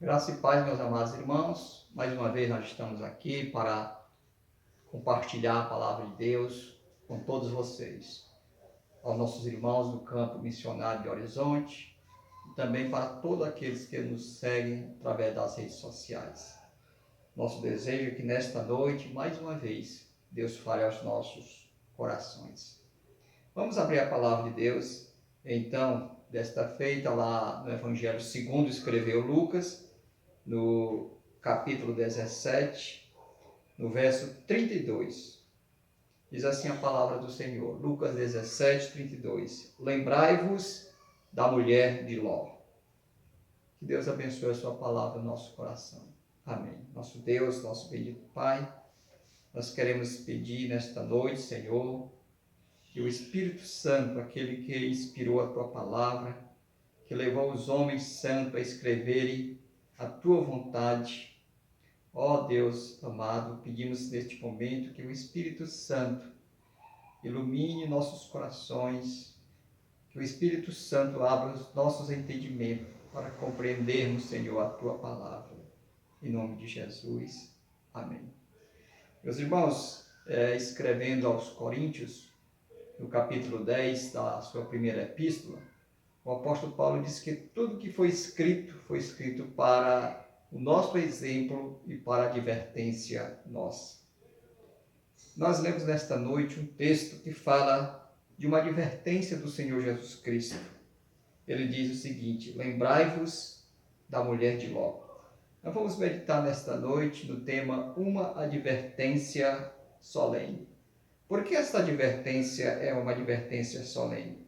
Graça e paz, meus amados irmãos. Mais uma vez nós estamos aqui para compartilhar a palavra de Deus com todos vocês. Aos nossos irmãos do campo missionário de Horizonte e também para todos aqueles que nos seguem através das redes sociais. Nosso desejo é que nesta noite, mais uma vez, Deus fale aos nossos corações. Vamos abrir a palavra de Deus, então, desta feita lá no Evangelho segundo escreveu Lucas, no capítulo 17, no verso 32. Diz assim a palavra do Senhor, Lucas 17, 32. Lembrai-vos da mulher de Ló. Que Deus abençoe a sua palavra no nosso coração. Amém. Nosso Deus, nosso bendito Pai, nós queremos pedir nesta noite, Senhor, que o Espírito Santo, aquele que inspirou a tua palavra, que levou os homens santos a escreverem a tua vontade, ó Deus amado, pedimos neste momento que o Espírito Santo ilumine nossos corações, que o Espírito Santo abra os nossos entendimentos para compreendermos, Senhor, a tua palavra. Em nome de Jesus. Amém. Meus irmãos, escrevendo aos Coríntios, no capítulo 10 da sua primeira epístola, o apóstolo Paulo diz que tudo que foi escrito para o nosso exemplo e para a advertência nossa. Nós lemos nesta noite um texto que fala de uma advertência do Senhor Jesus Cristo. Ele diz o seguinte: lembrai-vos da mulher de Ló. Nós vamos meditar nesta noite no tema uma advertência solene. Por que essa advertência é uma advertência solene?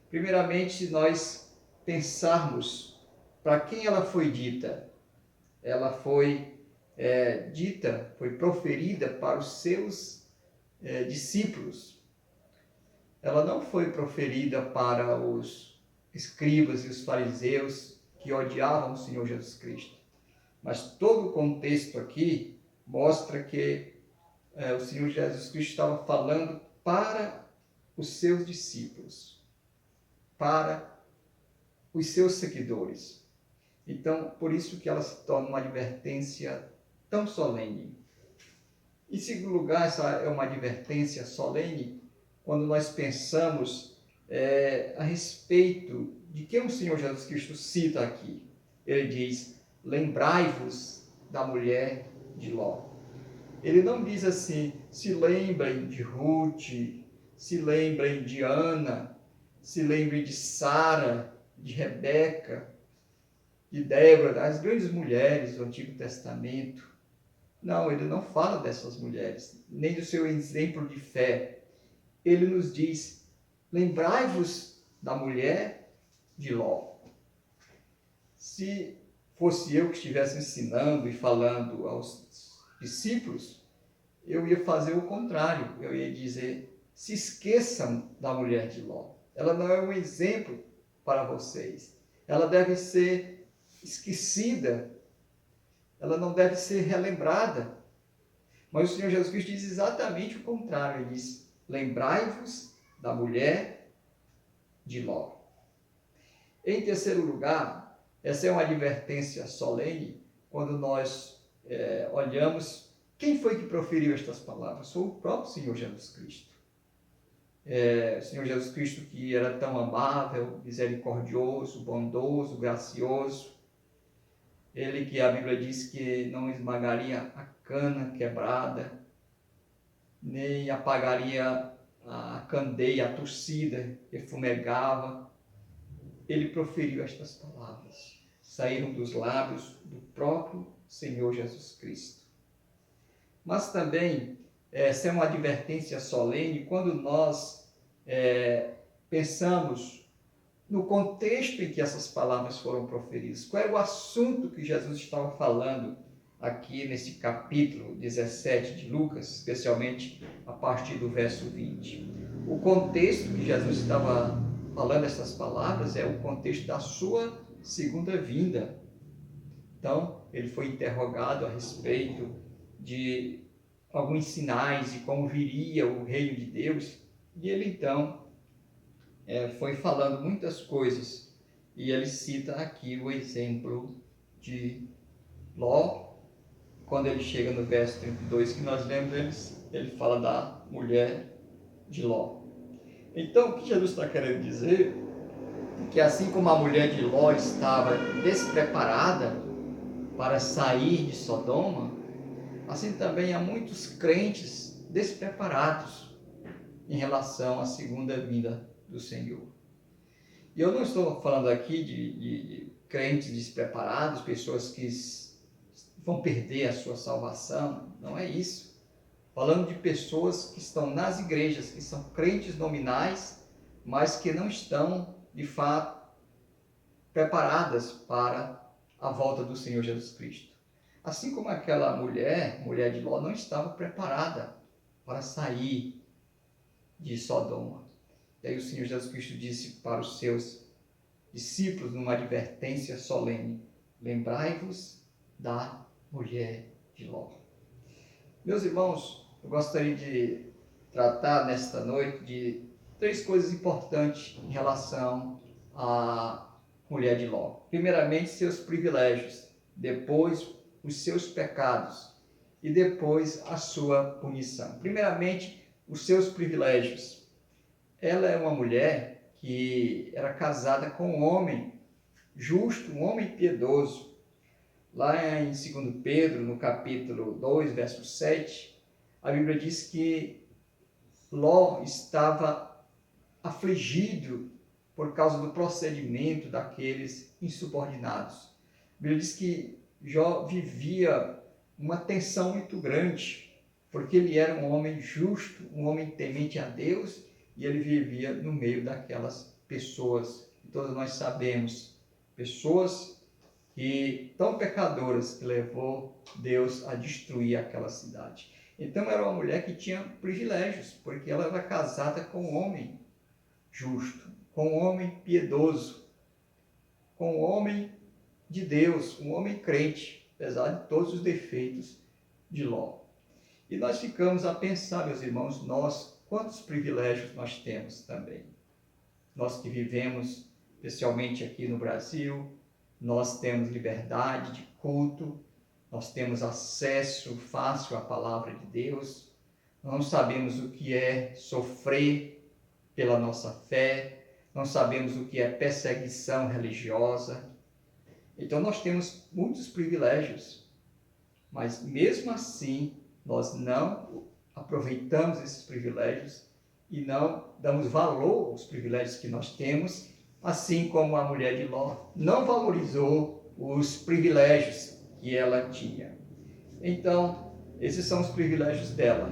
Primeiramente, se nós pensarmos para quem ela foi dita, ela foi foi proferida para os seus discípulos. Ela não foi proferida para os escribas e os fariseus que odiavam o Senhor Jesus Cristo. Mas todo o contexto aqui mostra que o Senhor Jesus Cristo estava falando para os seus discípulos, para os seus seguidores. Então, por isso que ela se torna uma advertência tão solene. Em segundo lugar, essa é uma advertência solene quando nós pensamos a respeito de quem o Senhor Jesus Cristo cita aqui. Ele diz, lembrai-vos da mulher de Ló. Ele não diz assim, se lembrem de Ruth, se lembrem de Ana, se lembrem de Sara, de Rebeca, de Débora, as grandes mulheres do Antigo Testamento. Não, ele não fala dessas mulheres, nem do seu exemplo de fé. Ele nos diz, lembrai-vos da mulher de Ló. Se fosse eu que estivesse ensinando e falando aos discípulos, eu ia fazer o contrário. Eu ia dizer, se esqueçam da mulher de Ló. Ela não é um exemplo para vocês. Ela deve ser esquecida. Ela não deve ser relembrada. Mas o Senhor Jesus Cristo diz exatamente o contrário. Ele diz, lembrai-vos da mulher de Ló. Em terceiro lugar, essa é uma advertência solene quando nós olhamos quem foi que proferiu estas palavras. Foi o próprio Senhor Jesus Cristo. O Senhor Jesus Cristo, que era tão amável, misericordioso, bondoso, gracioso. Ele que a Bíblia diz que não esmagaria a cana quebrada, nem apagaria a candeia, a torcida que fumegava. Ele proferiu estas palavras. Saíram dos lábios do próprio Senhor Jesus Cristo. Mas também, essa é uma advertência solene quando nós pensamos no contexto em que essas palavras foram proferidas. Qual era o assunto que Jesus estava falando aqui nesse capítulo 17 de Lucas, especialmente a partir do verso 20. O contexto que Jesus estava falando essas palavras é o contexto da sua segunda vinda. Então, ele foi interrogado a respeito de alguns sinais de como viria o reino de Deus, e ele então foi falando muitas coisas, e ele cita aqui o exemplo de Ló. Quando ele chega no verso 32 que nós lemos, ele fala da mulher de Ló. Então, o que Jesus está querendo dizer é que assim como a mulher de Ló estava despreparada para sair de Sodoma, assim também há muitos crentes despreparados em relação à segunda vinda do Senhor. E eu não estou falando aqui de crentes despreparados, pessoas que vão perder a sua salvação, não é isso. Falando de pessoas que estão nas igrejas, que são crentes nominais, mas que não estão, de fato, preparadas para a volta do Senhor Jesus Cristo. Assim como aquela mulher de Ló, não estava preparada para sair de Sodoma. E aí o Senhor Jesus Cristo disse para os seus discípulos, numa advertência solene: lembrai-vos da mulher de Ló. Meus irmãos, eu gostaria de tratar nesta noite de 3 coisas importantes em relação à mulher de Ló. Primeiramente, seus privilégios, depois, os seus pecados e depois a sua punição. Primeiramente, os seus privilégios. Ela é uma mulher que era casada com um homem justo, um homem piedoso. Lá em 2 Pedro, no capítulo 2, verso 7, a Bíblia diz que Ló estava afligido por causa do procedimento daqueles insubordinados. A Bíblia diz que Jó vivia uma tensão muito grande, porque ele era um homem justo, um homem temente a Deus, e ele vivia no meio daquelas pessoas, que todos nós sabemos, pessoas que tão pecadoras que levou Deus a destruir aquela cidade. Então era uma mulher que tinha privilégios, porque ela era casada com um homem justo, com um homem piedoso, com um homem de Deus, um homem crente, apesar de todos os defeitos de Ló. E nós ficamos a pensar, meus irmãos, quantos privilégios nós temos também. Nós que vivemos, especialmente aqui no Brasil, nós temos liberdade de culto, nós temos acesso fácil à palavra de Deus, não sabemos o que é sofrer pela nossa fé, não sabemos o que é perseguição religiosa. Então nós temos muitos privilégios, mas mesmo assim nós não aproveitamos esses privilégios e não damos valor aos privilégios que nós temos, assim como a mulher de Ló não valorizou os privilégios que ela tinha. Então, esses são os privilégios dela.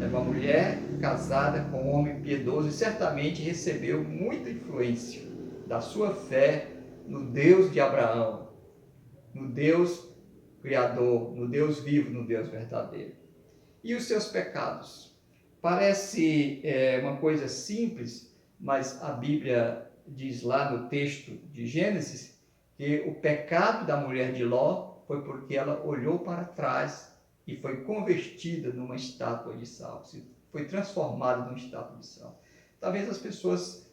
É uma mulher casada com um homem piedoso e certamente recebeu muita influência da sua fé no Deus de Abraão, no Deus Criador, no Deus vivo, no Deus verdadeiro. E os seus pecados? Parece uma coisa simples, mas a Bíblia diz lá no texto de Gênesis que o pecado da mulher de Ló foi porque ela olhou para trás e foi convertida numa estátua de sal, foi transformada numa estátua de sal. Talvez as pessoas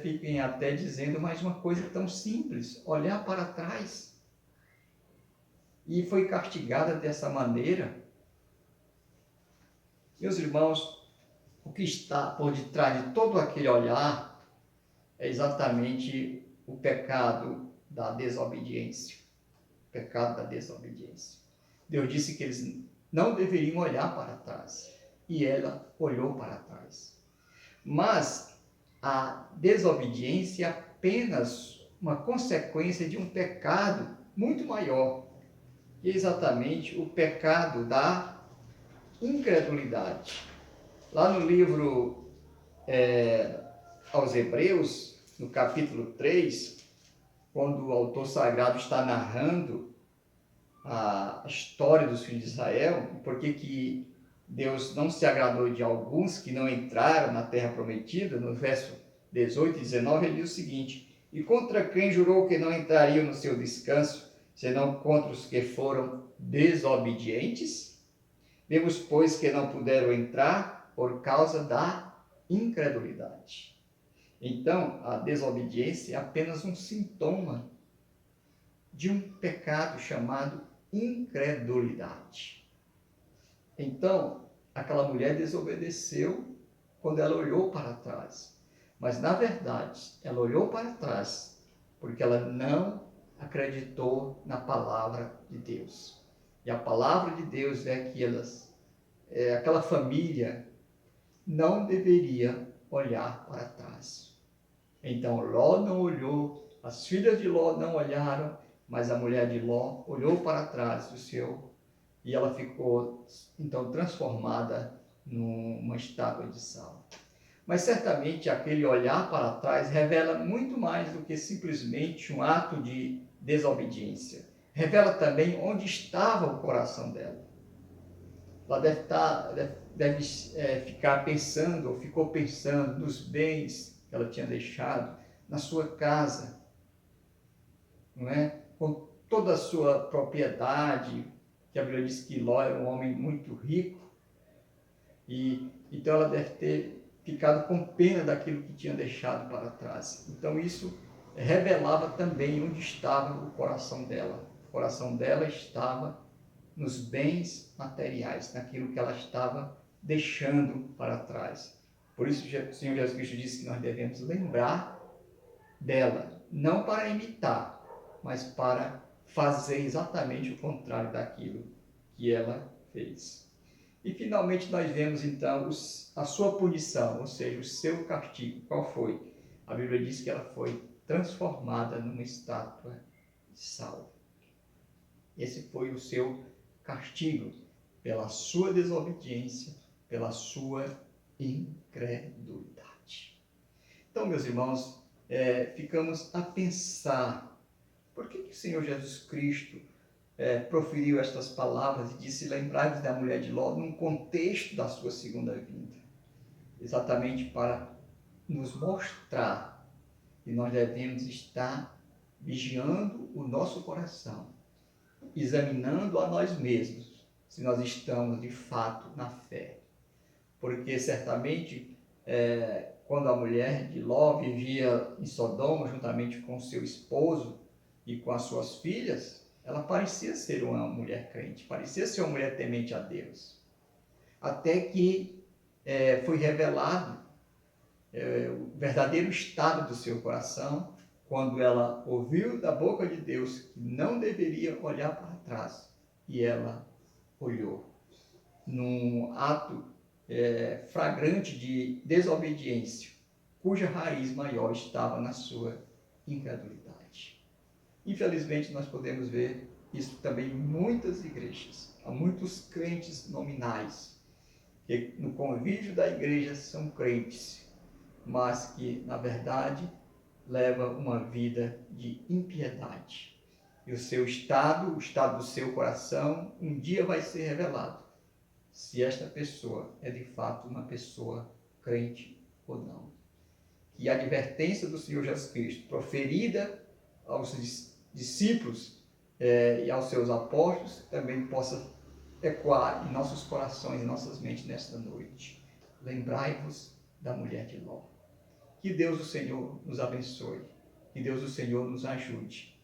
fiquem até dizendo, mas uma coisa tão simples, olhar para trás. E foi castigada dessa maneira. Meus irmãos, o que está por detrás de todo aquele olhar é exatamente o pecado da desobediência. O pecado da desobediência. Deus disse que eles não deveriam olhar para trás. E ela olhou para trás. Mas a desobediência é apenas uma consequência de um pecado muito maior. Que é exatamente o pecado da incredulidade. Lá no livro aos Hebreus, no capítulo 3, quando o autor sagrado está narrando a história dos filhos de Israel, porque que Deus não se agradou de alguns que não entraram na terra prometida, no verso 18 e 19, ele diz o seguinte: e contra quem jurou que não entrariam no seu descanso, senão contra os que foram desobedientes? Vemos, pois, que não puderam entrar por causa da incredulidade. Então, a desobediência é apenas um sintoma de um pecado chamado incredulidade. Então, aquela mulher desobedeceu quando ela olhou para trás. Mas, na verdade, ela olhou para trás porque ela não acreditou na palavra de Deus. E a palavra de Deus é que aquela família não deveria olhar para trás. Então, Ló não olhou, as filhas de Ló não olharam, mas a mulher de Ló olhou para trás e ela ficou, então, transformada numa estátua de sal. Mas certamente aquele olhar para trás revela muito mais do que simplesmente um ato de desobediência. Revela também onde estava o coração dela. Ela deve ficar pensando, ou ficou pensando nos bens que ela tinha deixado, na sua casa, não é? Com toda a sua propriedade, que a Bíblia diz que Ló era um homem muito rico, e então ela deve ter ficado com pena daquilo que tinha deixado para trás. Então isso revelava também onde estava o coração dela. O coração dela estava nos bens materiais, naquilo que ela estava deixando para trás. Por isso o Senhor Jesus Cristo disse que nós devemos lembrar dela, não para imitar, mas para fazer exatamente o contrário daquilo que ela fez. E finalmente nós vemos então a sua punição, ou seja, o seu castigo. Qual foi? A Bíblia diz que ela foi transformada numa estátua de sal. Esse foi o seu castigo pela sua desobediência, pela sua incredulidade. Então, meus irmãos, ficamos a pensar, por que o Senhor Jesus Cristo proferiu estas palavras e disse: lembrai-vos da mulher de Ló, num contexto da sua segunda vinda, exatamente para nos mostrar que nós devemos estar vigiando o nosso coração, examinando a nós mesmos, se nós estamos de fato na fé. Porque certamente, quando a mulher de Ló vivia em Sodoma, juntamente com seu esposo e com as suas filhas, ela parecia ser uma mulher crente, parecia ser uma mulher temente a Deus. Até que foi revelado o verdadeiro estado do seu coração, quando ela ouviu da boca de Deus que não deveria olhar para trás, e ela olhou, num ato flagrante de desobediência, cuja raiz maior estava na sua incredulidade. Infelizmente, nós podemos ver isso também em muitas igrejas. Há muitos crentes nominais, que no convívio da igreja são crentes, mas que, na verdade, levam uma vida de impiedade. E o seu estado, o estado do seu coração, um dia vai ser revelado, se esta pessoa é de fato uma pessoa crente ou não. Que a advertência do Senhor Jesus Cristo, proferida aos discípulos e aos seus apóstolos, também possa ecoar em nossos corações e nossas mentes nesta noite. Lembrai-vos da mulher de Ló. Que Deus o Senhor nos abençoe, que Deus o Senhor nos ajude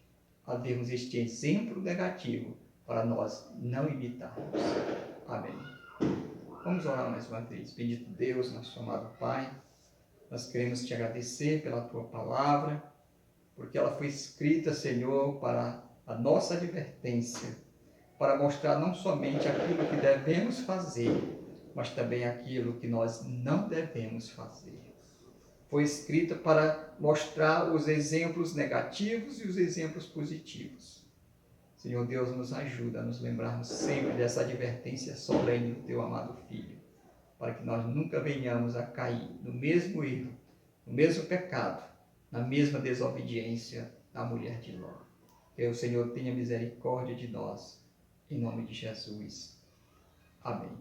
a termos este exemplo negativo para nós não imitarmos. Amém. Vamos orar mais uma vez. Bendito Deus, nosso amado Pai, nós queremos te agradecer pela tua palavra, porque ela foi escrita, Senhor, para a nossa advertência, para mostrar não somente aquilo que devemos fazer, mas também aquilo que nós não devemos fazer. Foi escrita para mostrar os exemplos negativos e os exemplos positivos. Senhor Deus, nos ajuda a nos lembrarmos sempre dessa advertência solene do teu amado Filho, para que nós nunca venhamos a cair no mesmo erro, no mesmo pecado, na mesma desobediência da mulher de Ló. Que o Senhor tenha misericórdia de nós, em nome de Jesus. Amém.